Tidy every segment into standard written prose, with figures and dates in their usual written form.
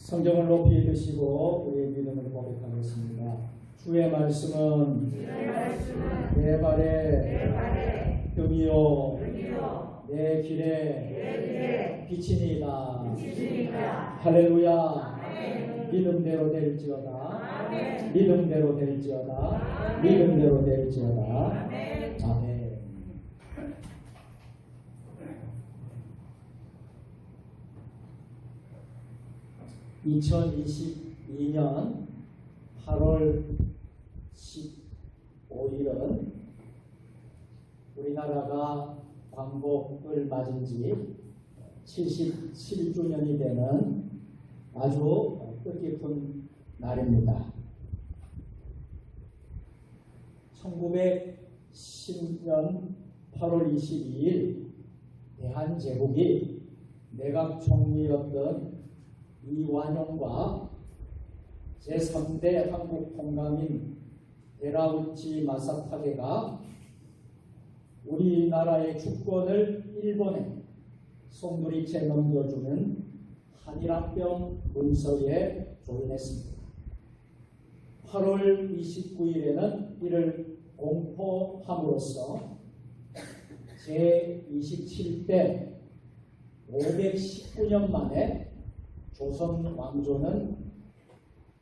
성경을 높이 드시고 우리의 믿음을 고백하겠습니다. 주의 말씀은 내 발에 뜸이요 내 길에 빛이니이다. 할렐루야. 믿음대로 될지어다. 믿음대로 될지어다. 믿음대로 될지어다. 아멘. 2022년 8월 15일은 우리나라가 광복을 맞은 지 77주년이 되는 아주 뜻깊은 날입니다. 1910년 8월 22일 대한제국이 내각 총리였던 이완용과 제3대 한국 통감인 데라우치 마사타게가 우리나라의 주권을 일본에 손부리채 넘겨주는 한일합병 문서에 조인했습니다. 8월 29일에는 이를 공포함으로써 제27대 519년 만에 조선 왕조는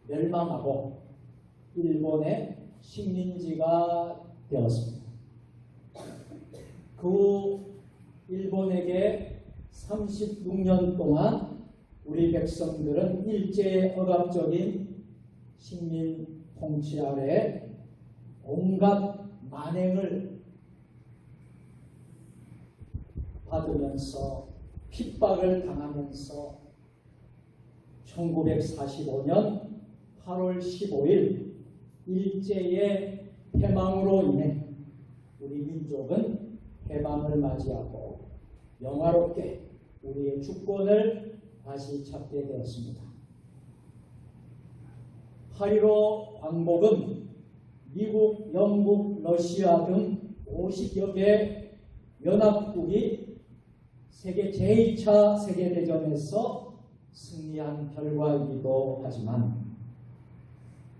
멸망하고 일본의 식민지가 되었습니다. 그 후 일본에게 36년 동안 우리 백성들은 일제억압적인 식민 통치 아래 온갖 만행을 받으면서 핍박을 당하면서 1945년 8월 15일 일제의 패망으로 인해 우리 민족은 해방을 맞이하고 영화롭게 우리의 주권을 다시 찾게 되었습니다. 8.15 광복은 미국, 영국, 러시아 등 50여 개 연합국이 세계 제2차 세계대전에서 승리한 결과이기도 하지만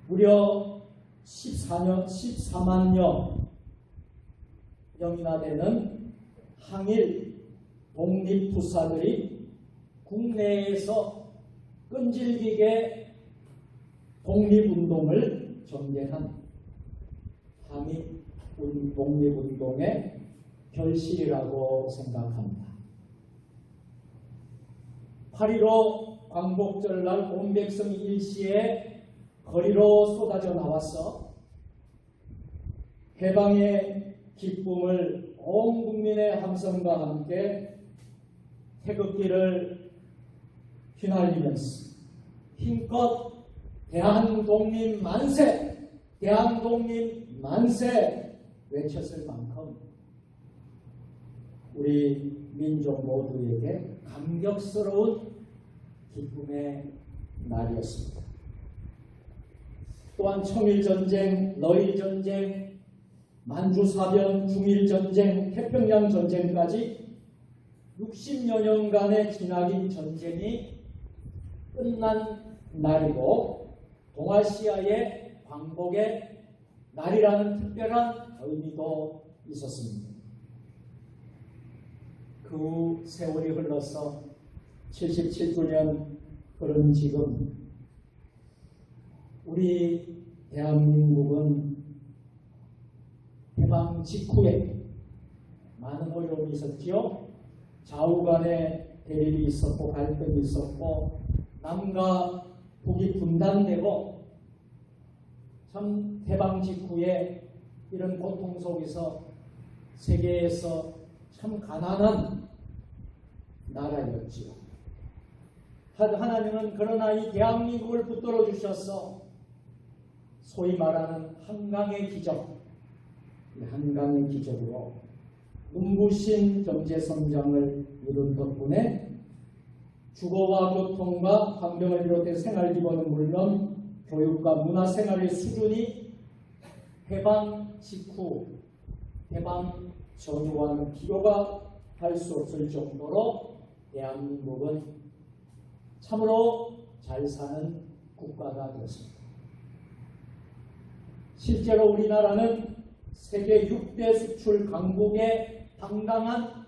무려 14만여 명이나 되는 항일 독립투사들이 국내에서 끈질기게 독립운동을 전개한 항일 독립운동의 결실이라고 생각합니다. 8.15 광복절날 온 백성이 일시에 거리로 쏟아져 나와서 해방의 기쁨을 온 국민의 함성과 함께 태극기를 휘날리면서 힘껏 대한독립 만세! 대한독립 만세! 외쳤을 만큼 우리 민족 모두에게 감격스러운 기쁨의 날이었습니다. 또한 청일전쟁, 러일전쟁, 만주사변, 중일전쟁, 태평양전쟁까지 60여 년간의 기나긴 전쟁이 끝난 날이고 동아시아의 광복의 날이라는 특별한 의미도 있었습니다. 그 세월이 흘러서 77주년 흐른 지금 우리 대한민국은 해방 직후에 많은 어려움이 있었지요. 좌우 간의 대립이 있었고 갈등이 있었고 남과 북이 분단되고 참 해방 직후에 이런 고통 속에서 세계에서 참 가난한 나라였지요. 하나님은 그러나 이 대한민국을 붙들어 주셔서 소위 말하는 한강의 기적, 한강의 기적으로 눈부신 경제 성장을 이룬 덕분에 주거와 교통과 환경을 비롯해 생활 기본은 물론 교육과 문화 생활의 수준이 해방 직후, 해방 전후와는 비교가 할 수 없을 정도로 대한민국은 참으로 잘 사는 국가가 되었습니다. 실제로 우리나라는 세계 6대 수출 강국의 당당한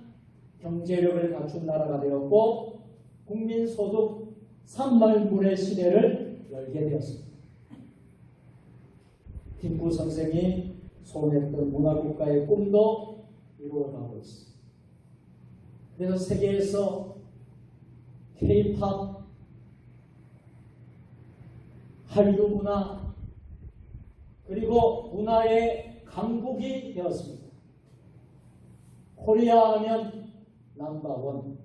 경제력을 갖춘 나라가 되었고 국민소득 3만 불의 시대를 열게 되었습니다. 김구 선생이 소원했던 문화국가의 꿈도 이루어가고 있습니다. 그래서 세계에서 K-팝, 한류 문화, 그리고 문화의 강국이 되었습니다. 코리아 하면 넘버원,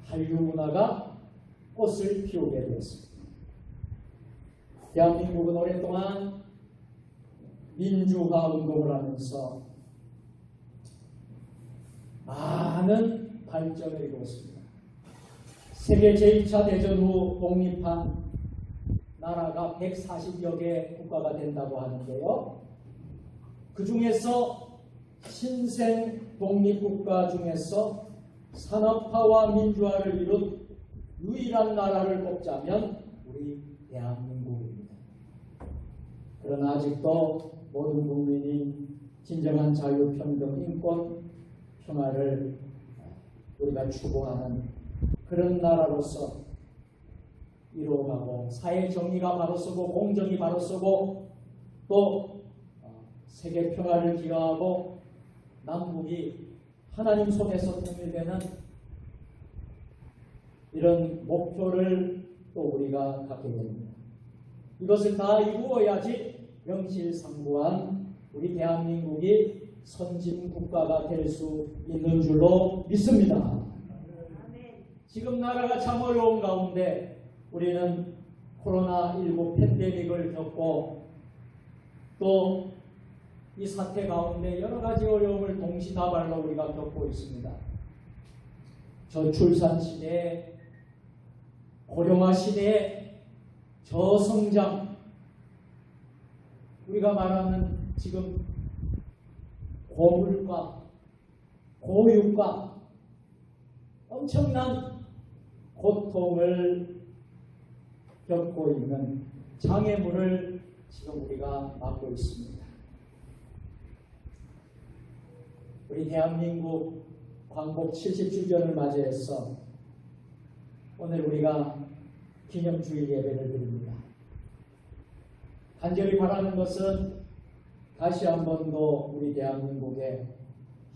한류 문화가 꽃을 피우게 되었습니다. 대한민국은 오랫동안 민주화 운동을 하면서 많은 발전을 이루었습니다. 세계 제2차 대전 후 독립한 나라가 140여 개 국가가 된다고 하는데요. 그 중에서 신생 독립국가 중에서 산업화와 민주화를 이룬 유일한 나라를 꼽자면 우리 대한민국입니다. 그러나 아직도 모든 국민이 진정한 자유, 평등, 인권, 평화를 우리가 추구하는 그런 나라로서 이루어가고 사회 정의가 바로 서고 공정이 바로 서고 또 세계 평화를 기여하고 남북이 하나님 손에서 통일되는 이런 목표를 또 우리가 갖게 됩니다. 이것을 다 이루어야지 명실상부한 우리 대한민국이 선진국가가 될 수 있는 줄로 믿습니다. 지금 나라가 참 어려운 가운데 우리는 코로나19 팬데믹을 겪고 또 이 사태 가운데 여러 가지 어려움을 동시다발로 우리가 겪고 있습니다. 저출산 시대에, 고령화 시대에, 저성장, 우리가 말하는 지금 고물가, 고유가, 엄청난 고통을 겪고 있는 장애물을 지금 우리가 맞고 있습니다. 우리 대한민국 광복 70주년을 맞이해서 오늘 우리가 기념주일 예배를 드립니다. 간절히 바라는 것은 다시 한 번 더 우리 대한민국의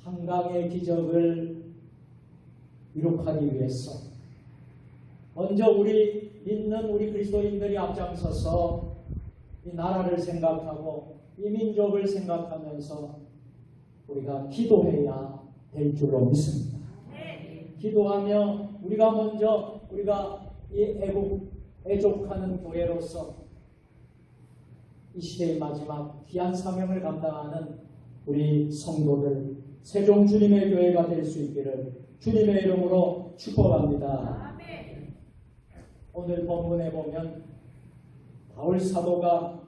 한강의 기적을 이룩하기 위해서 먼저 우리 믿는 우리 그리스도인들이 앞장서서 이 나라를 생각하고 이 민족을 생각하면서 우리가 기도해야 될 줄로 믿습니다. 기도하며 우리가 먼저 우리가 이 애족하는 교회로서 이 시대의 마지막 귀한 사명을 감당하는 우리 성도들 세종 주님의 교회가 될 수 있기를 주님의 이름으로 축복합니다. 아멘. 오늘 본문에 보면 바울 사도가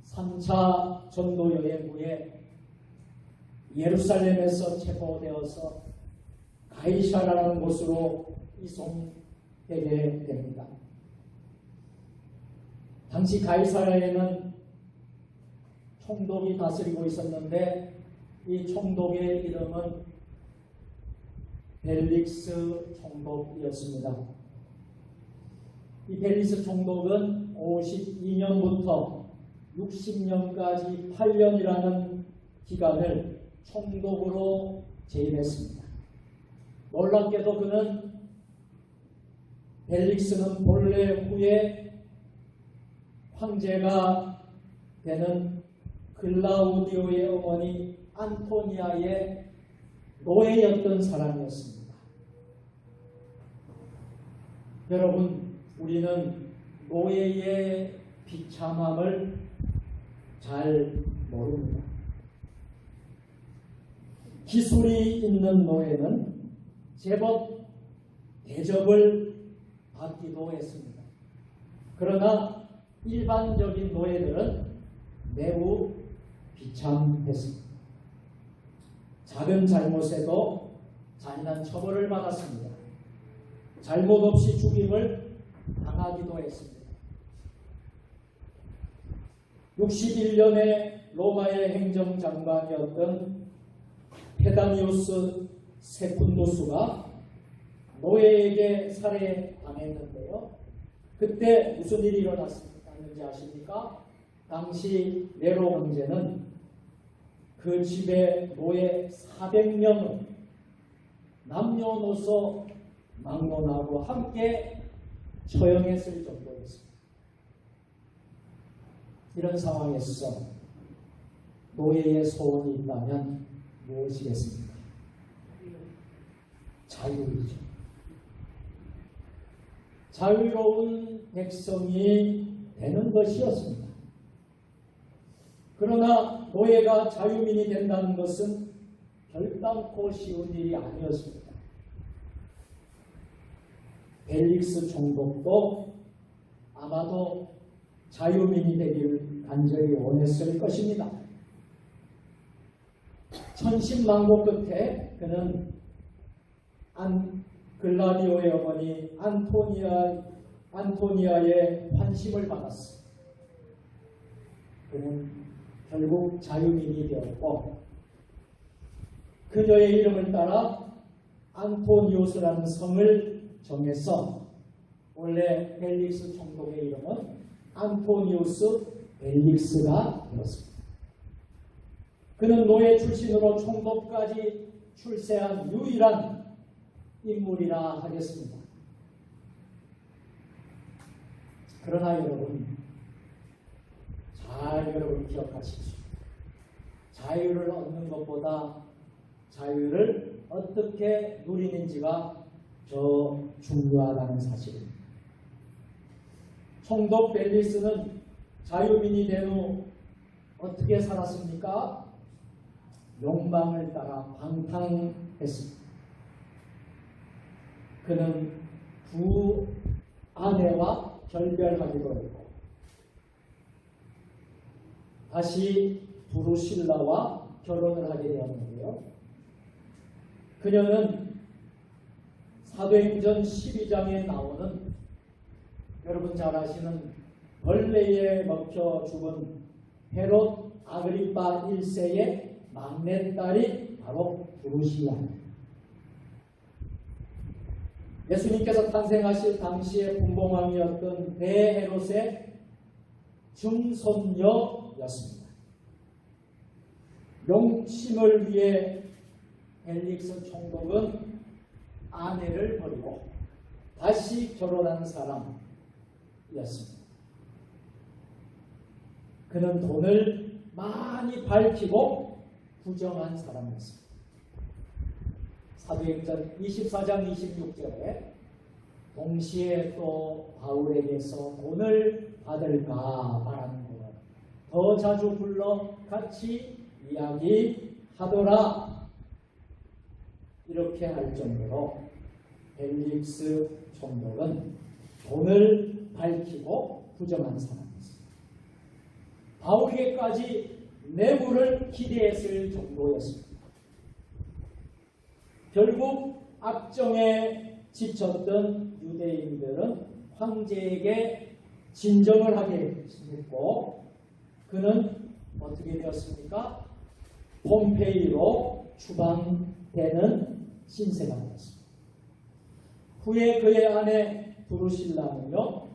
3차 전도 여행 후에 예루살렘에서 체포되어서 가이사라는 곳으로 이송되게 됩니다. 당시 가이사라에는 총독이 다스리고 있었는데 이 총독의 이름은 벨릭스 총독이었습니다. 이 벨릭스 총독은 52년부터 60년까지 8년이라는 기간을 총독으로 재임했습니다. 놀랍게도 그는 벨릭스는 본래 후에 황제가 되는 글라우디오의 어머니 안토니아의 노예였던 사람이었습니다. 여러분, 우리는 노예의 비참함을 잘 모릅니다. 기술이 있는 노예는 제법 대접을 받기도 했습니다. 그러나 일반적인 노예들은 매우 비참했습니다. 작은 잘못에도 잔인한 처벌을 받았습니다. 잘못 없이 죽임을 당하기도 했습니다. 61년에 로마의 행정장관이었던 페다니우스 세쿤두스가 노예에게 살해당했는데요. 그때 무슨 일이 일어났는지 아십니까? 당시 네로 황제는 그 집에 노예 400명을 남녀노소 막론하고 함께 처형했을 정도였습니다. 이런 상황에서 노예의 소원이 있다면 무엇이겠습니까? 자유이죠. 자유로운 백성이 되는 것이었습니다. 그러나 노예가 자유민이 된다는 것은 결단코 쉬운 일이 아니었습니다. 벨릭스 총독도 아마도 자유민이 되기를 간절히 원했을 것입니다. 천신만고 끝에 그는 글라디오의 어머니 안토니아의 환심을 받았습니다. 그는 결국 자유민이 되었고 그녀의 이름을 따라 안토니우스라는 성을 정해서 원래 벨릭스 총독의 이름은 안토니우스 벨릭스가 되었습니다. 그는 노예 출신으로 총독까지 출세한 유일한 인물이라 하겠습니다. 그러나 여러분, 여러분 기억하십시오. 자유를 얻는 것보다 자유를 어떻게 누리는지가 더 중요하다는 사실입니다. 총독 벨릭스는 자유민이 된 후 어떻게 살았습니까? 욕망을 따라 방탕했습니다. 그는 두 아내와 결별하기도 했고 다시 두루실라와 결혼을 하게 되었는데요. 그녀는 사도행전 12장에 나오는 여러분 잘 아시는 벌레에 먹혀 죽은 헤롯 아그리파 1세의 막내딸이 바로 두루실라입니다. 예수님께서 탄생하실 당시의 분봉왕이었던 대헤롯의 증손녀였습니다. 용심을 위해 벨릭스 총독은 아내를 버리고 다시 결혼한 사람이었습니다. 그는 돈을 많이 밝히고 부정한 사람이었습니다. 사도행전 24장 26절에 동시에 또 바울에게서 돈을 받을까 바라는 것, 더 자주 불러 같이 이야기하더라, 이렇게 할 정도로 벨릭스 총독은 돈을 밝히고 부정한 사람이었습니다. 바울에게까지 뇌물을 기대했을 정도였습니다. 결국 악정에 지쳤던 유대인들은 황제에게 진정을 하게 했고 그는 어떻게 되었습니까? 폼페이로 추방되는 신세가 되었습니다. 후에 그의 아내 두루실라는요,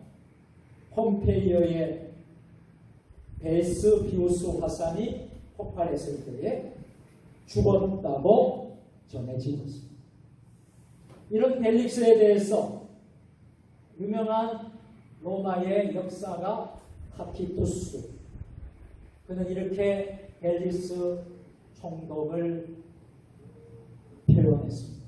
폼페이어의 베스비우스 화산이 폭발했을 때에 죽었다고 전해지었습니다. 이런 벨릭스에 대해서 유명한 로마의 역사가 타키투스, 그는 이렇게 벨릭스 총독을 표현했습니다.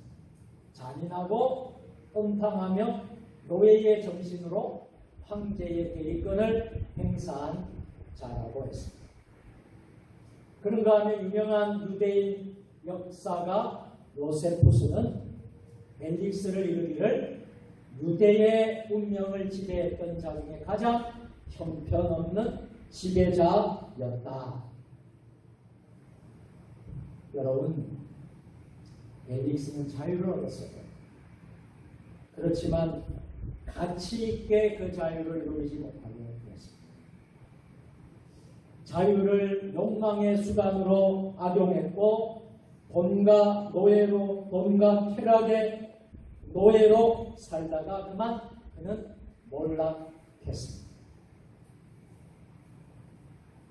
잔인하고 음탕하며 노예의 정신으로 황제의 대리권을 행사한 자라고 했습니다. 그런가 하면 유명한 유대인 역사가 요세푸스는 벨릭스를 이르기를 유대의 운명을 지배했던 자 중에 가장 형편없는 지배자였다. 여러분, 벨릭스는 자유를 얻었어요. 그렇지만 가치 있게 그 자유를 누리지 못하게 되었습니다. 자유를 욕망의 수단으로 악용했고 돈과 노예로, 돈과 쾌락의 노예로 살다가 그만 그는 몰락했습니다.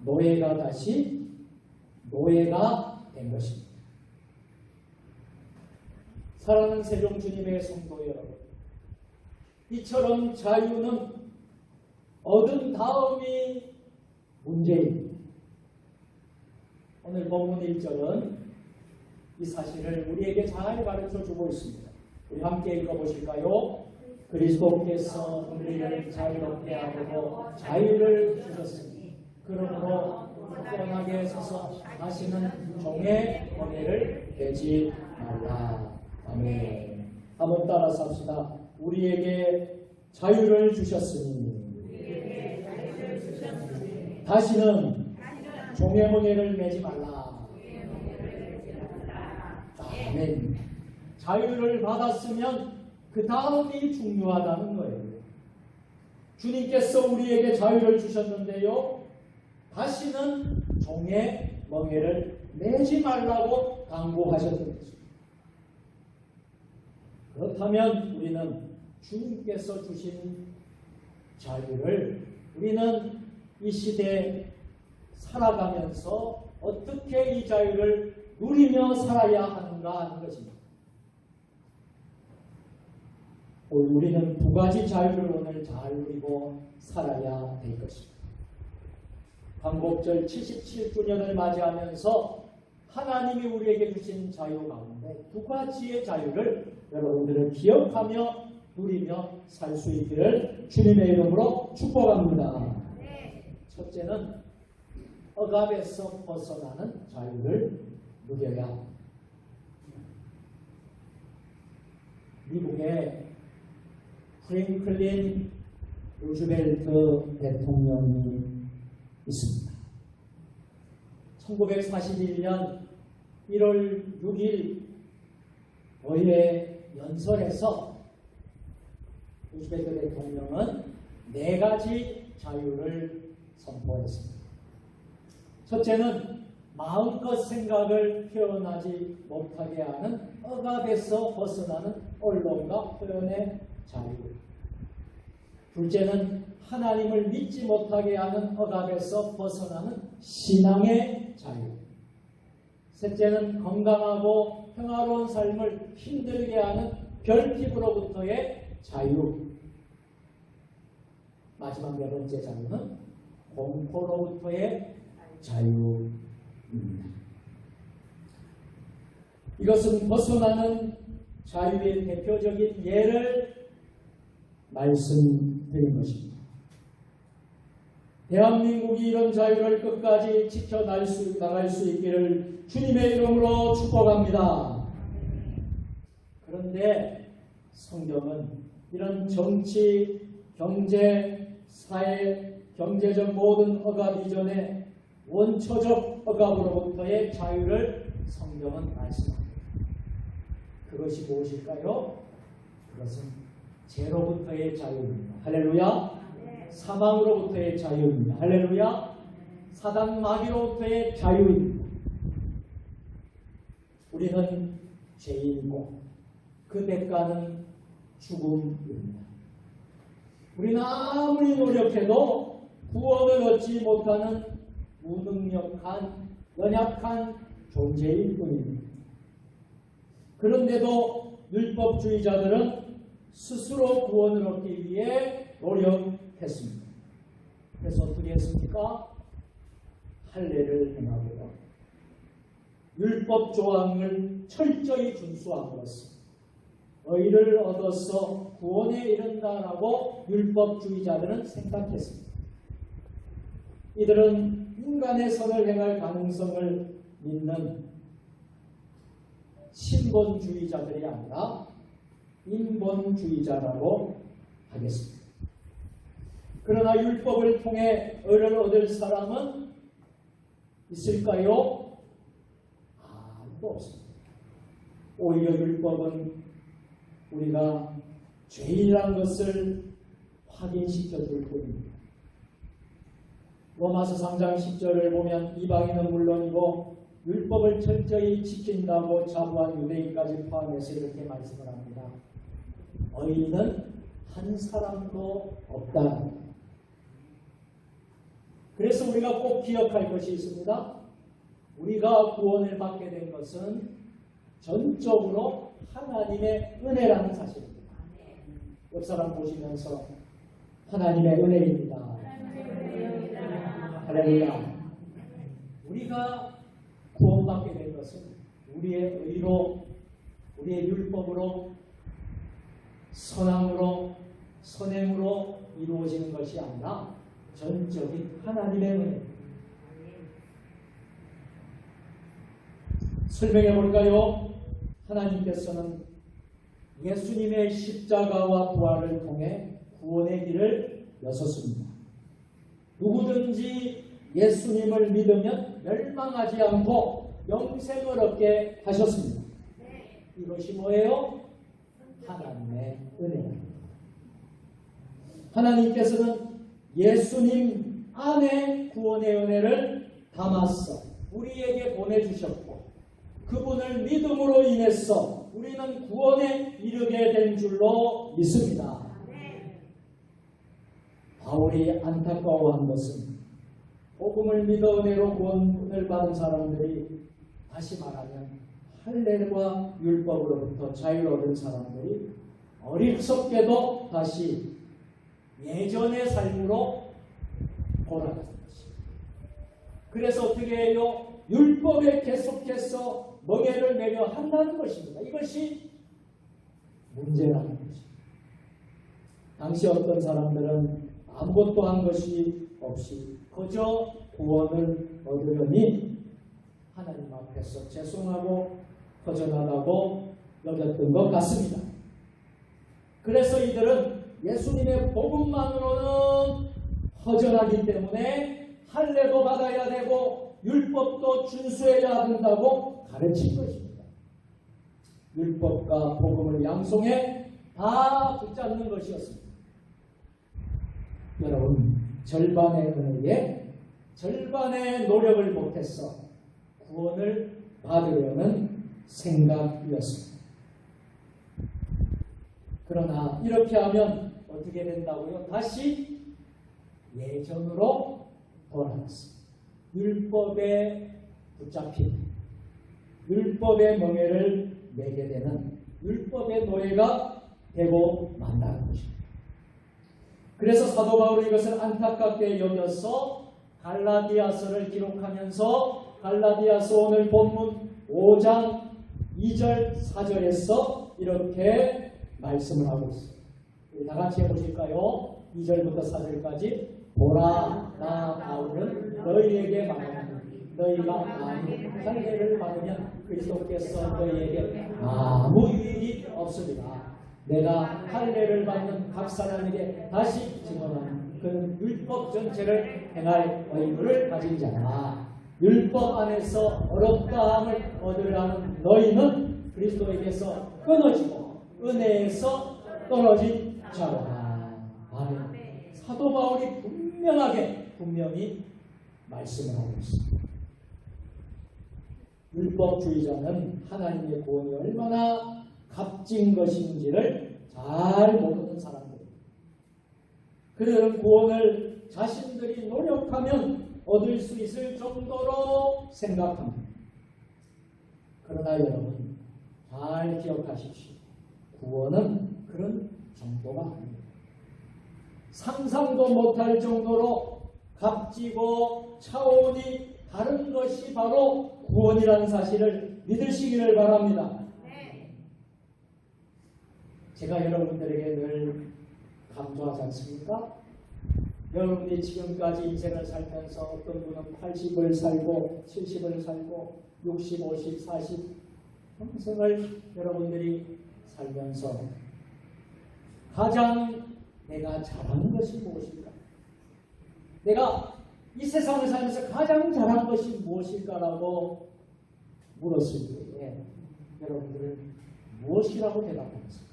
노예가 다시 노예가 된 것입니다. 사랑하는 세종 주님의 성도 여러분, 이처럼 자유는 얻은 다음이 문제입니다. 오늘 본문 1절은 이 사실을 우리에게 잘 가르쳐 주고 있습니다. 우리 함께 읽어보실까요? 그리스도께서 우리를 자유롭게 하고 자유를 주셨으니 그러므로 굳건하게 서서 다시는 종의 권위를 대지 말라. 아멘. 한번 따라서 합시다. 우리에게 자유를 주셨으니 다시는 종의 권위를 매지 말라. 아멘. 자유를 받았으면 그 다음이 중요하다는 거예요. 주님께서 우리에게 자유를 주셨는데요, 다시는 종의 멍에를 매지 말라고 당부하셨던 것입니다. 그렇다면 우리는 주님께서 주신 자유를 우리는 이 시대에 살아가면서 어떻게 이 자유를 누리며 살아야 하는가 하는 것입니다. 우리는 두 가지 자유를 오늘 잘 누리고 살아야 될 것입니다. 광복절 77주년을 맞이하면서 하나님이 우리에게 주신 자유 가운데 두 가지의 자유를 여러분들은 기억하며 누리며 살 수 있기를 주님의 이름으로 축복합니다. 첫째는 억압에서 벗어나는 자유를 누려야 합니다. 미국의 프랭클린 루즈벨트 대통령이 있습니다. 1941년 1월 6일 의회 연설에서 루즈벨트 대통령은 네 가지 자유를 선포했습니다. 첫째는 마음껏 생각을 표현하지 못하게 하는 억압에서 벗어나는 언론과 표현의 자유. 둘째는 하나님을 믿지 못하게 하는 억압에서 벗어나는 신앙의 자유. 셋째는 건강하고 평화로운 삶을 힘들게 하는 결핍으로부터의 자유. 마지막 네 번째 자유는 공포로부터의 자유입니다. 이것은 벗어나는 자유의 대표적인 예를 말씀드린 것입니다. 대한민국이 이런 자유를 끝까지 지켜나갈 수 있기를 주님의 이름으로 축복합니다. 그런데 성경은 이런 정치, 경제, 사회, 경제적 모든 억압 이전에 원초적 억압으로부터의 자유를 성경은 말씀합니다. 그것이 무엇일까요? 그것은 죄로부터의 자유입니다. 할렐루야. 사망으로부터의 자유입니다. 할렐루야. 사단 마귀로부터의 자유입니다. 우리는 죄인이고 그 대가는 죽음입니다. 우리는 아무리 노력해도 구원을 얻지 못하는 무능력한 연약한 존재일 뿐입니다. 그런데도 율법주의자들은 스스로 구원을 얻기 위해 노력했습니다. 그래서 어떻게 했습니까? 할례를 행하고요. 율법 조항을 철저히 준수함으로써 의를 얻어서 구원에 이른다라고 율법주의자들은 생각했습니다. 이들은 인간의 선을 행할 가능성을 믿는 신본주의자들이 아니라 인본주의자라고 하겠습니다. 그러나 율법을 통해 의를 얻을 사람은 있을까요? 아무도 없습니다. 오히려 율법은 우리가 죄인이라는 것을 확인시켜 줄 뿐입니다. 로마서 3장 10절을 보면 이방인은 물론이고 율법을 철저히 지킨다고 자부한 유대인까지 포함해서 이렇게 말씀을 합니다. 의인은 한 사람도 없다. 그래서 우리가 꼭 기억할 것이 있습니다. 우리가 구원을 받게 된 것은 전적으로 하나님의 은혜라는 사실입니다. 옆 사람 보시면서 하나님의 은혜입니다. 할렐루야. 우리가 구원받게 된 것은 우리의 의로, 우리의 율법으로, 선함으로, 선행으로 이루어지는 것이 아니라 전적인 하나님의 은혜입니다. 설명해 볼까요? 하나님께서는 예수님의 십자가와 부활을 통해 구원의 길을 여셨습니다. 누구든지 예수님을 믿으면 멸망하지 않고 영생을 얻게 하셨습니다. 이것이 뭐예요? 하나님의 은혜입니다. 하나님께서는 예수님 안에 구원의 은혜를 담았어 우리에게 보내주셨고 그분을 믿음으로 인해서 우리는 구원에 이르게 된 줄로 믿습니다. 바울이 안타까워한 것은 복음을 믿어 은혜로 구원을 받은 사람들이 다시 말하면 할례와 율법으로부터 자유를 얻은 사람들이 어리석게도 다시 예전의 삶으로 돌아가는 것입니다. 그래서 어떻게 해요? 율법에 계속해서 멍에를 매려 한다는 것입니다. 이것이 문제라는 것입니다. 당시 어떤 사람들은 아무것도 한 것이 없이 그저 구원을 얻으려니 하나님 앞에서 죄송하고 허전하다고 여겼던 것 같습니다. 그래서 이들은 예수님의 복음만으로는 허전하기 때문에 할례도 받아야 되고 율법도 준수해야 된다고 가르친 것입니다. 율법과 복음을 양송해 다 붙잡는 것이었습니다. 여러분, 절반의 은혜에 절반의 노력을 못해서 구원을 받으려는 생각이었습니다. 그러나 이렇게 하면 어떻게 된다고요? 다시 예전으로 돌아갔습니다. 율법에 붙잡힌 율법의 멍에를 매게 되는 율법의 노예가 되고 만다는 것입니다. 그래서 사도 바울이 이것을 안타깝게 여겨서 갈라디아서를 기록하면서 갈라디아서 오늘 본문 5장 2절 4절에서 이렇게 말씀을 하고 있습니다. 우리 다 같이 해보실까요? 2절부터 4절까지 보라 나 바울은 너희에게 말하노니 너희가 많이 할례를 받으면 그리스도께서 너희에게 아무 유익이 없습니다. 내가 할례를 받는 각 사람에게 다시 증언하는 그는 율법 전체를 행할 의무를 가진 자라. 율법 안에서 어렵다함을 얻으려는 너희는 그리스도에게서 끊어지고 은혜에서 떨어진 자라. 아멘. 사도 바울이 분명히 말씀을 하고 있습니다. 율법주의자는 하나님의 구원이 얼마나 값진 것인지를 잘 모르는 사람들입니다. 그들은 구원을 자신들이 노력하면 얻을 수 있을 정도로 생각합니다. 그러나 여러분 잘 기억하십시오. 구원은 그런 정도가 아닙니다. 상상도 못할 정도로 값지고 차원이 다른 것이 바로 구원이라는 사실을 믿으시기를 바랍니다. 제가 여러분들에게 늘 강조하지 않습니까? 여러분이 지금까지 인생을 살면서 어떤 분은 80을 살고 70을 살고 60, 50, 40 평생을 여러분들이 살면서 가장 내가 잘하는 것이 무엇일까? 내가 이 세상을 살면서 가장 잘한 것이 무엇일까라고 물었을 때에 여러분들은 무엇이라고 대답하겠습니까?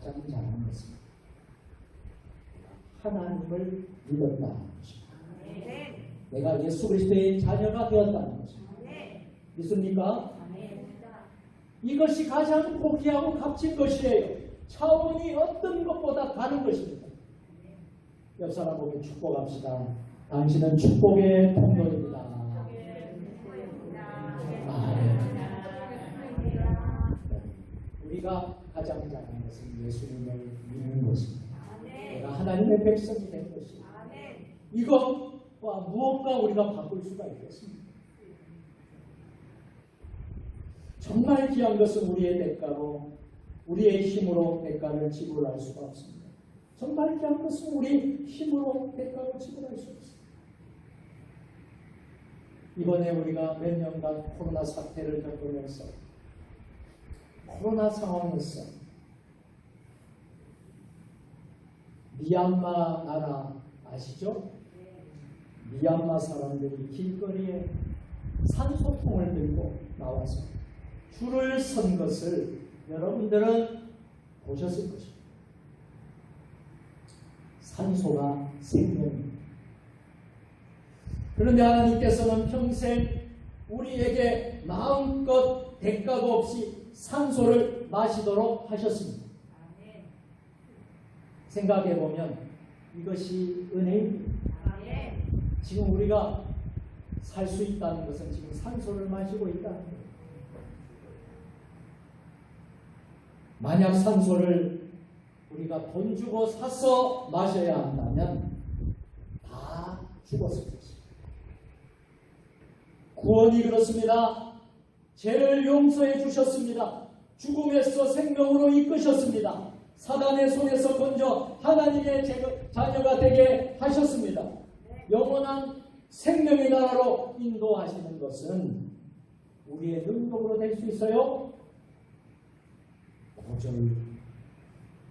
가장 잘하는 것입니다. 하나님을 믿었다는 것입니다. 내가 예수 그리스도의 자녀가 되었다는 것입니다. 믿습니까? 이것이 가장 고귀하고 값진 것이에요. 차원이 어떤 것보다 다른 것입니다. 옆 사람 보고 축복합시다. 당신은 축복의 통로입니다. 우리가 가장 잘하는 것은 예수님을 믿는 것입니다. 내가 하나님의 백성이 된 것입니다. 이것과 무엇과 우리가 바꿀 수가 있겠습니까? 정말 귀한 것은 우리의 대가로, 우리의 힘으로 대가를 지불할 수가 없습니다. 정말 귀한 것은 우리 힘으로 대가를 지불할 수 없습니다. 이번에 우리가 몇 년간 코로나 사태를 겪으면서 코로나 상황에서 미얀마 나라 아시죠? 미얀마 사람들이 길거리에 산소통을 들고 나와서 줄을 선 것을 여러분들은 보셨을 것입니다. 산소가 생명입니다. 그런데 하나님께서는 평생 우리에게 마음껏 대가도 없이 산소를 마시도록 하셨습니다. 생각해보면 이것이 은혜입니다. 지금 우리가 살 수 있다는 것은 지금 산소를 마시고 있다는 거예요. 만약 산소를 우리가 돈 주고 사서 마셔야 한다면 다 죽었을 것입니다. 구원이 그렇습니다. 죄를 용서해 주셨습니다. 죽음에서 생명으로 이끄셨습니다. 사단의 손에서 건져 하나님의 자녀가 되게 하셨습니다. 영원한 생명의 나라로 인도하시는 것은 우리의 능력으로 될 수 있어요? 도저히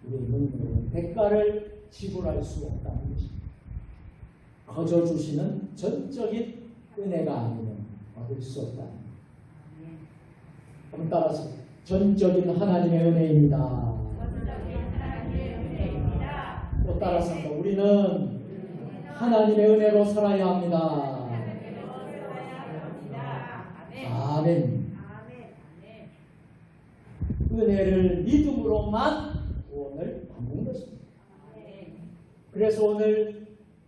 우리의 능력으로 대가를 지불할 수 없다는 것입니다. 거저 주시는 전적인 은혜가 아니면 얻을 수 없다는 것입니다. 한번 따라서 전적인 하나님의 은혜입니다. 또 따라서 우리는 하나님의 은혜로 살아야 합니다. 아멘. 은혜를 믿음으로만 구원을 받는 것입니다. 그래서 오늘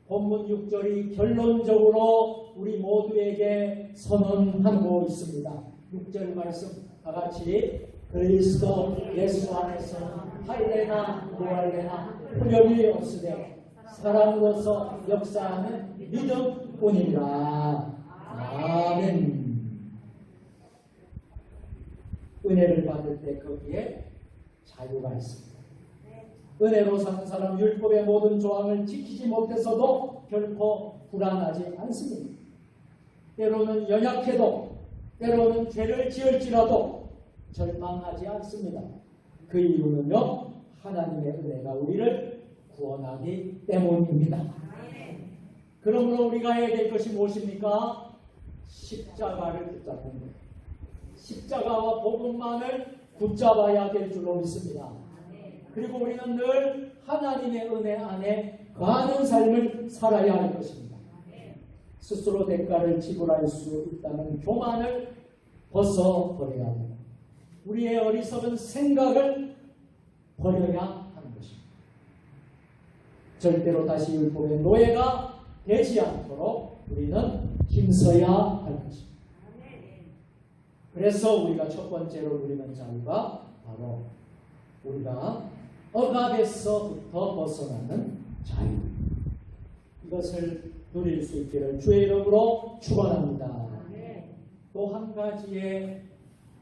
본문 6절이 결론적으로 우리 모두에게 선언하고 있습니다. 6절 말씀 다 같이 그리스도 예수 안에서는 할례나 무할례나 분별이 없으되 사랑으로서 역사하는 믿음뿐이라. 아멘. 은혜를 받을 때 거기에 자유가 있습니다. 은혜로 사는 사람 율법의 모든 조항을 지키지 못해서도 결코 불안하지 않습니다. 때로는 연약해도 때로는 죄를 지을지라도 절망하지 않습니다. 그 이유는요, 하나님의 은혜가 우리를 구원하기 때문입니다. 그러므로 우리가 해야 될 것이 무엇입니까? 십자가를 붙잡는 것. 십자가와 복음만을 붙잡아야 될 줄로 믿습니다. 그리고 우리는 늘 하나님의 은혜 안에 거하는 삶을 살아야 할 것입니다. 스스로 대가를 지불할 수 있다는 교만을 벗어버려야 합니다. 우리의 어리석은 생각을 버려야 하는 것입니다. 절대로 다시 율법의 노예가 되지 않도록 우리는 힘써야 할 것입니다. 그래서 우리가 첫 번째로 누리는 자유가 바로 우리가 억압에서부터 벗어나는 자유. 이것을 누릴 수 있기를 주의 이름으로 축원합니다. 또 한 가지의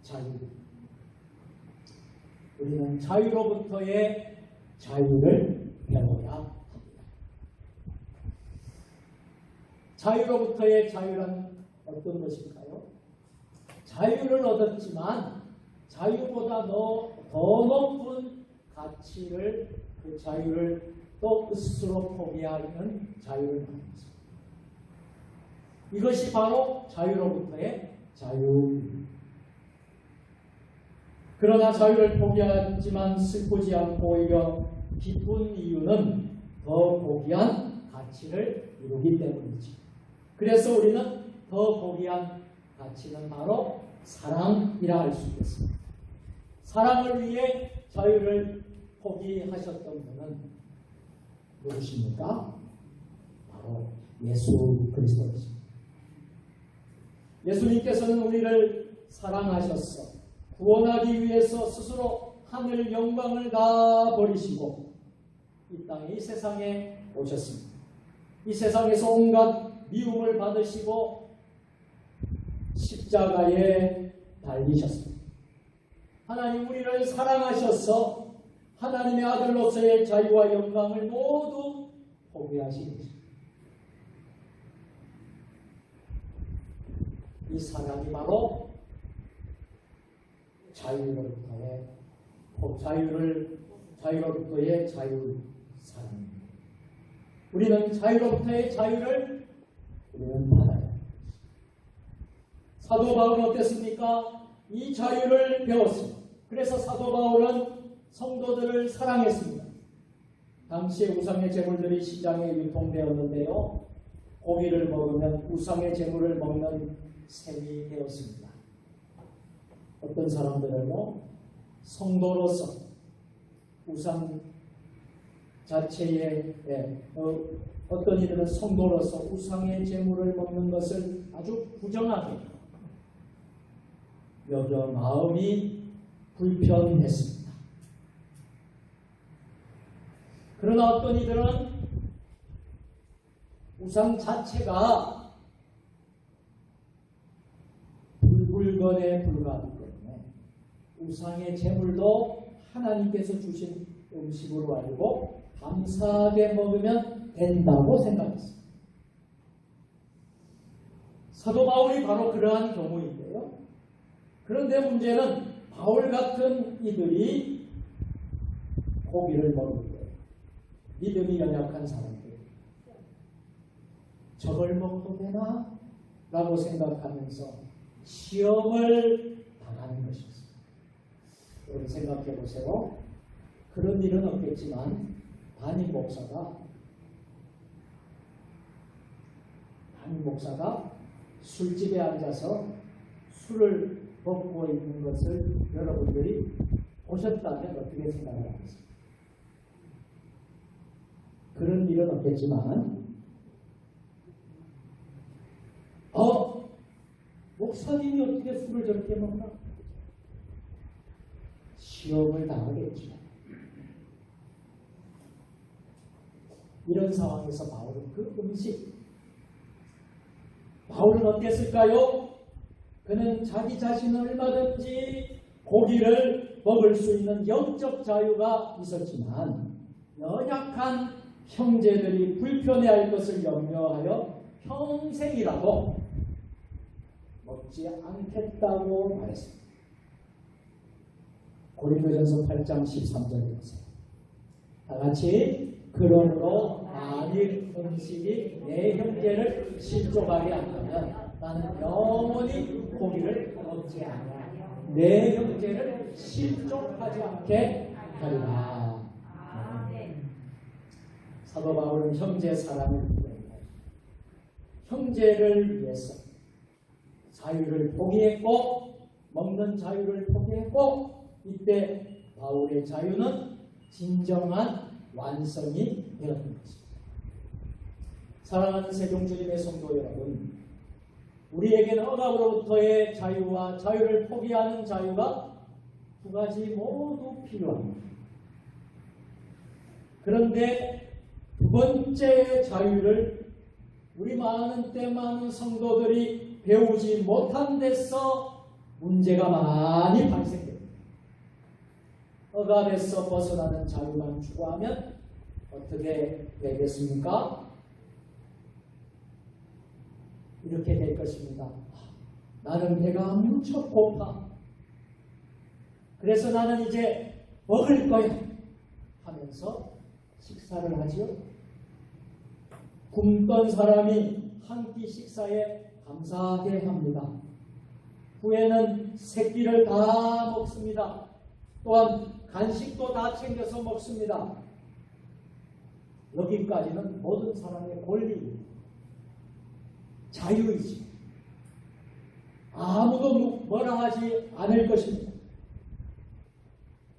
자유. 우리는 자유로부터의 자유를 배워야 합니다. 자유로부터의 자유란 어떤 것일까요? 자유를 얻었지만 자유보다 더 높은 가치를, 그 자유를 또 스스로 포기하는 자유를 말합니다. 이것이 바로 자유로부터의 자유. 그러나 자유를 포기하지만 슬프지 않고 오히려 기쁜 이유는 더 고귀한 가치를 이루기 때문이지. 그래서 우리는 더 고귀한 가치는 바로 사랑이라 할 수 있겠습니다. 사랑을 위해 자유를 포기하셨던 분은 누구십니까? 바로 예수 그리스도이십니다. 예수님께서는 우리를 사랑하셔서 구원하기 위해서 스스로 하늘 영광을 다 버리시고 이 땅에 이 세상에 오셨습니다. 이 세상에서 온갖 미움을 받으시고 십자가에 달리셨습니다. 하나님 우리를 사랑하셔서 하나님의 아들로서의 자유와 영광을 모두 포기하신 것입니다. 이 사랑이 바로 자유로부터의 자유 사랑입니다. 우리는 자유로부터의 자유를 우리는 받아야 합니다. 사도 바울은 어땠습니까? 이 자유를 배웠습니다. 그래서 사도 바울은 성도들을 사랑했습니다. 당시에 우상의 제물들이 시장에 유통되었는데요. 고기를 먹으면 우상의 제물을 먹는 셈이 되었습니다. 어떤 사람들은요, 성도로서 우상 자체에 어떤 이들은 성도로서 우상의 제물을 먹는 것을 아주 부정하게 여겨 마음이 불편했습니다. 그러나 어떤 이들은 우상 자체가 불물건에 불과하기 때문에 우상의 제물도 하나님께서 주신 음식으로 알고 감사하게 먹으면 된다고 생각했습니다. 사도 바울이 바로 그러한 경우인데요. 그런데 문제는 바울 같은 이들이 고기를 먹을 때 믿음이 연약한 사람들 저걸 먹어도 되나? 라고 생각하면서 시험을 당하는 것이었습니다. 여러분 생각해 보세요. 그런 일은 없겠지만 담임 목사가 술집에 앉아서 술을 먹고 있는 것을 여러분들이 보셨다면 어떻게 생각을 하겠습니까? 그런 일은 없겠지만 목사님이 어떻게 술을 저렇게 먹나? 시험을 당하겠죠. 이런 상황에서 바울은 바울은 어땠을까요? 그는 자기 자신은 얼마든지 고기를 먹을 수 있는 영적 자유가 있었지만 연약한 형제들이 불편해할 것을 염려하여 평생이라도 먹지 않겠다고 말했습니다. 고린도전서 8장 13절에 보세요. 다같이 그러므로 만일 음식이 내 형제를 실족하게 한다면 나는 영원히 고기를 먹지 않아 내 형제를 실족하지 않게 하리라. 사도 바울은 형제 사랑을 구했고 형제를 위해서 자유를 포기했고 먹는 자유를 포기했고 이때 바울의 자유는 진정한 완성이 되었던 것입니다. 사랑하는 세종주님의 성도 여러분, 우리에게는 억압으로부터의 자유와 자유를 포기하는 자유가 두 가지 모두 필요합니다. 그런데 두 번째 자유를 우리 많은 성도들이 배우지 못한 데서 문제가 많이 발생됩니다. 억압에서 벗어나는 자유만 추구하면 어떻게 되겠습니까? 이렇게 될 것입니다. 나는 배가 무척 고파. 그래서 나는 이제 먹을 거야 하면서 식사를 하지요. 굶던 사람이 한 끼 식사에 감사하게 합니다. 후에는 새끼를 다 먹습니다. 또한 간식도 다 챙겨서 먹습니다. 여기까지는 모든 사람의 권리, 자유이지. 아무도 뭐라 하지 않을 것입니다.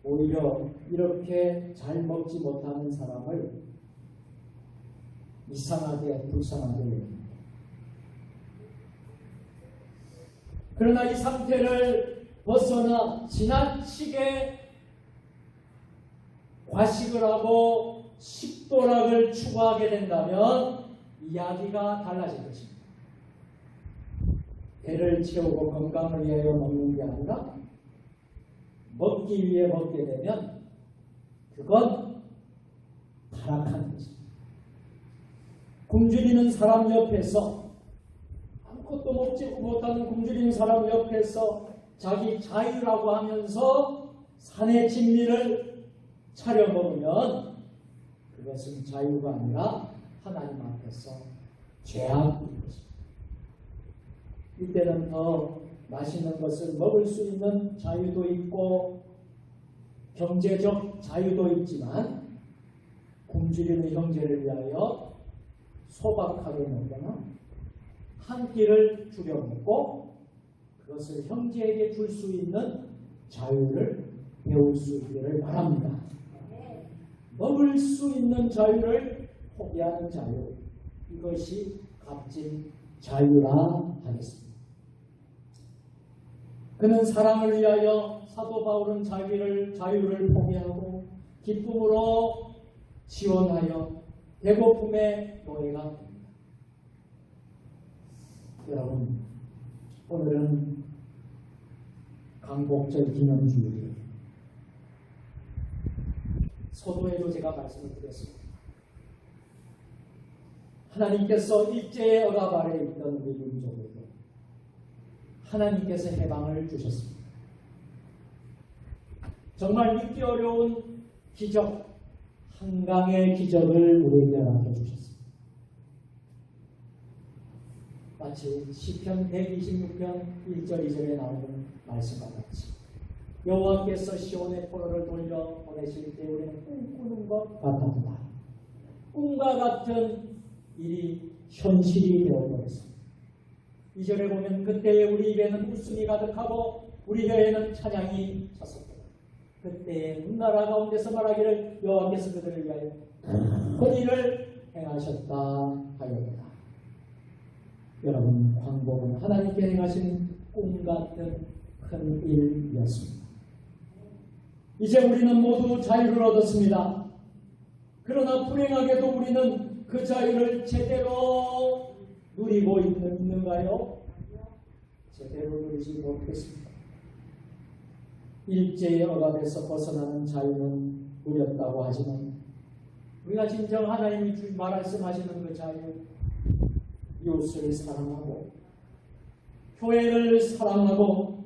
오히려 이렇게 잘 먹지 못하는 사람을 이상하게 불쌍하게 여깁니다. 그러나 이 상태를 벗어나 지나치게 과식을 하고 식도락을 추구하게 된다면 이야기가 달라질 것입니다. 배를 채우고 건강을 위하여 먹는 게 아니라 먹기 위해 먹게 되면 그건 타락하는 것입니다. 굶주리는 사람 옆에서, 아무것도 먹지 못하는 굶주리는 사람 옆에서 자기 자유라고 하면서 산의 진미를 차려 먹으면 그것은 자유가 아니라 하나님 앞에서 죄악인 것입니다. 이때는 더 맛있는 것을 먹을 수 있는 자유도 있고 경제적 자유도 있지만 굶주리는 형제를 위하여 소박하게 먹거나 한 끼를 줄여 먹고 그것을 형제에게 줄 수 있는 자유를 배울 수 있기를 바랍니다. 먹을 수 있는 자유를 포기하는 자유, 이것이 값진 자유라 하겠습니다. 그는 사랑을 위하여 사도 바울은 자유를 포기하고 기쁨으로 지원하여 배고픔의 노예가 됩니다. 여러분, 오늘은 강복절 기념주일이에요. 서두에도 제가 말씀을 드렸습니다. 하나님께서 일제의 억압 아래 있던 우리 민족에게 하나님께서 해방을 주셨습니다. 정말 믿기 어려운 기적, 한강의 기적을 우리에게 안겨주셨습니다. 마치 시편 126편 1절 2절에 나오는 말씀과 같이 여호와께서 시온의 포로를 돌려 보내실 때 우리는 꿈꾸는 것 같았다. 꿈과 같은 일이 현실이 되어버렸습니다. 2절에 보면 그때에 우리 입에는 웃음이 가득하고 우리 혀에는 찬양이 찼었다. 그때에 눈나라 가운데서 말하기를 여호와께서 그들을 위하여 큰 일을 행하셨다 하였다. 여러분, 광복은 하나님께 행하신 꿈같은 큰 일이었습니다. 이제 우리는 모두 자유를 얻었습니다. 그러나 불행하게도 우리는 그 자유를 제대로 누리고 있는가요? 제대로 누리지 못했습니다. 일제의 억압에서 벗어나는 자유는 누렸다고 하지만 우리가 진정 하나님이 말씀하시는 그 자유, 이웃을 사랑하고 교회를 사랑하고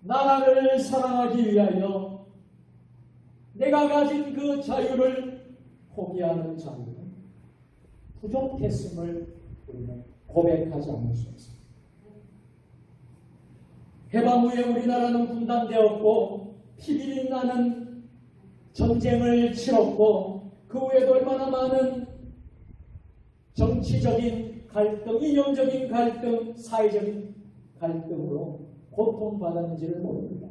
나라를 사랑하기 위하여 내가 가진 그 자유를 포기하는 자유는 부족했음을 우리는 고백하지 않을 수 없습니다. 해방 후에 우리나라는 분단되었고 피비린 나는 전쟁을 치렀고 그 후에도 얼마나 많은 정치적인 갈등, 이념적인 갈등, 사회적인 갈등으로 고통받았는지를 모릅니다.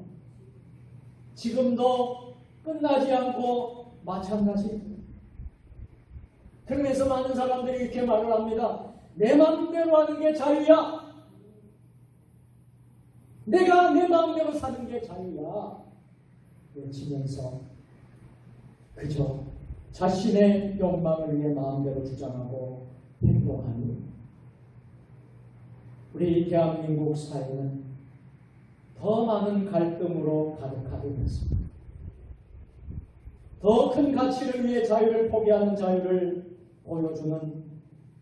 지금도 끝나지 않고 마찬가지입니다. 그러면서 많은 사람들이 이렇게 말을 합니다. 내 마음대로 하는 게 자유야. 내가 내 마음대로 사는 게 자유야. 외치면서 그저 자신의 욕망을 위해 마음대로 주장하고 행동하니 우리 대한민국 사회는 더 많은 갈등으로 가득하게 됐습니다. 더 큰 가치를 위해 자유를 포기하는 자유를 보여주는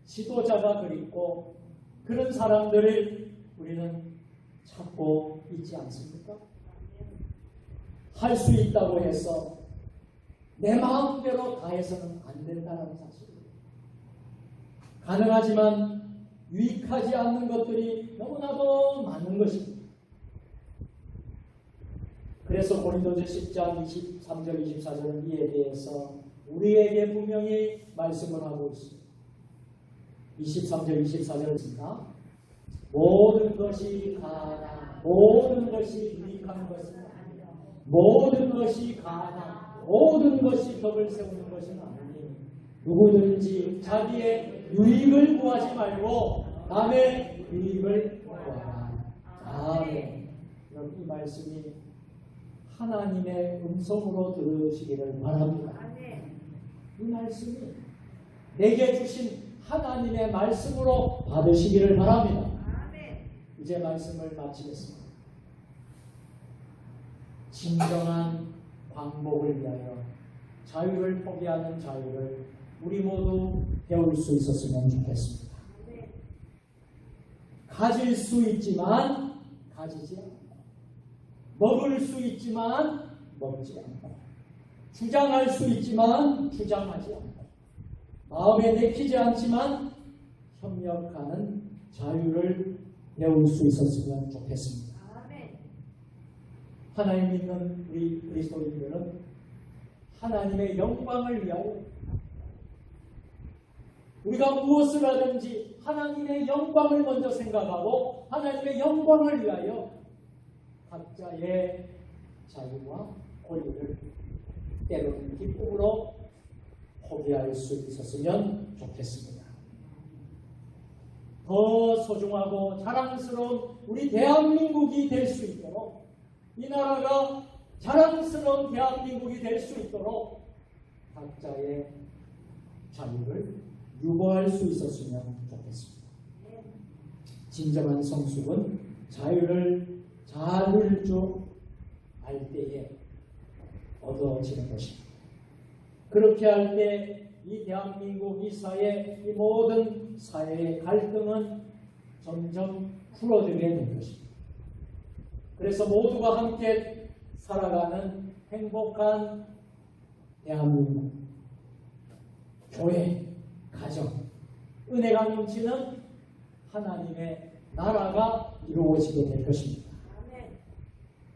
지도자가 그립고 그런 사람들을 우리는 찾고 있지 않습니까? 할 수 있다고 해서 내 마음대로 다 해서는 안 된다는 사실입니다. 가능하지만 유익하지 않는 것들이 너무나도 많은 것입니다. 그래서 고린도전 10장 23절 24절은 이에 대해서 우리에게 분명히 말씀을 하고 있습니다. 23절 24절입니다. 모든 것이 가나 모든 것이 유익한 것은 아니라 모든 것이 가나 모든 것이 덕을 세우는 것은 아니니 누구든지 자기의 유익을 구하지 말고 남의 유익을 구하라. 아멘. 이 말씀이 하나님의 음성으로 들으시기를 바랍니다. 이 말씀이 내게 주신 하나님의 말씀으로 받으시기를 바랍니다. 이제 말씀을 마치겠습니다. 진정한 광복을 위하여 자유를 포기하는 자유를 우리 모두 배울 수 있었으면 좋겠습니다. 가질 수 있지만 가지지 않고, 먹을 수 있지만 먹지 않고, 주장할 수 있지만 주장하지 않고, 마음에 내키지 않지만 협력하는 자유를 배울 수 있었으면 좋겠습니다. 하나님 믿는 우리 그리스도인들은 하나님의 영광을 위하여 우리가 무엇을 하든지 하나님의 영광을 먼저 생각하고 하나님의 영광을 위하여 각자의 자유와 권리를 때로는 기쁨으로 포기할 수 있었으면 좋겠습니다. 더 소중하고 자랑스러운 우리 대한민국이 될 수 있도록, 이 나라가 자랑스러운 대한민국이 될 수 있도록 각자의 자유를 유보할 수 있었으면 좋겠습니다. 진정한 성숙은 자유를 잘 누릴 줄 알 때에 얻어지는 것입니다. 그렇게 할 때 이 대한민국, 이 사회, 이 모든 사회의 갈등은 점점 풀어지게 될 것입니다. 그래서 모두가 함께 살아가는 행복한 대한민국, 교회, 가정, 은혜가 넘치는 하나님의 나라가 이루어지게 될 것입니다.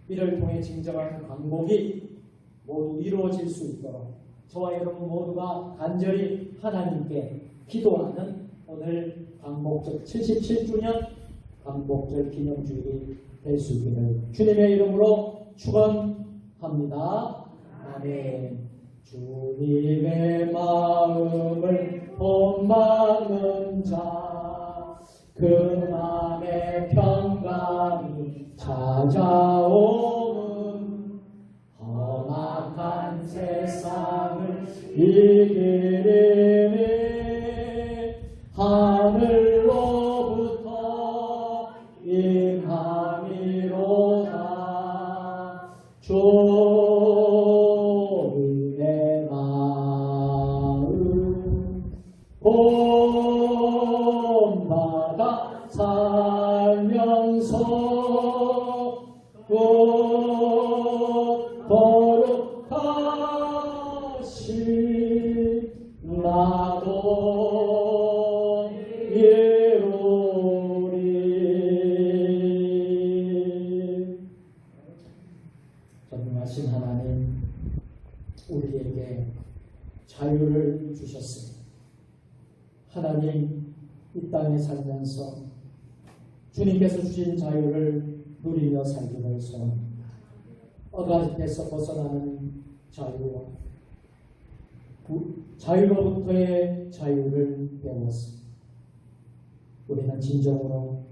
이를 통해 진정한 광복이 모두 이루어질 수 있도록 저와 여러분 모두가 간절히 하나님께 기도하는 오늘 광복절 77주년 광복절 기념주일이 될 수 있기를 주님의 이름으로 축원합니다. 아멘. 주님의 마음을 본받는 자, 그 맘에 평강이 찾아오는 험악한 세상을 이기리니 하늘로부터 임함이로다. 주님의 마음 본받아 살면서 거룩하신 나도 이루리. 전능하신 하나님, 우리에게 자유를 주셨습니다. 하나님, 이 땅에 살면서 주님께서 주신 자유를 누리며 살기를 소원합니다. 억압에서 벗어나는 자유와 자유로부터의 자유를 배웠습니다. 우리는 진정으로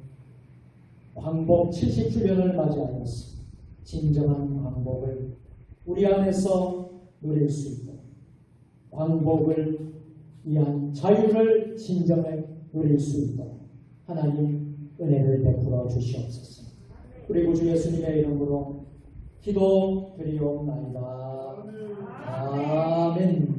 광복 70주년을 맞이하였습니다. 진정한 광복을 우리 안에서 누릴 수 있도록, 광복을 위한 자유를 진정에 누릴 수 있도록 하나님 은혜를 베풀어 주시옵소서. 우리 구주 예수님의 이름으로 기도드리옵나이다. 아멘.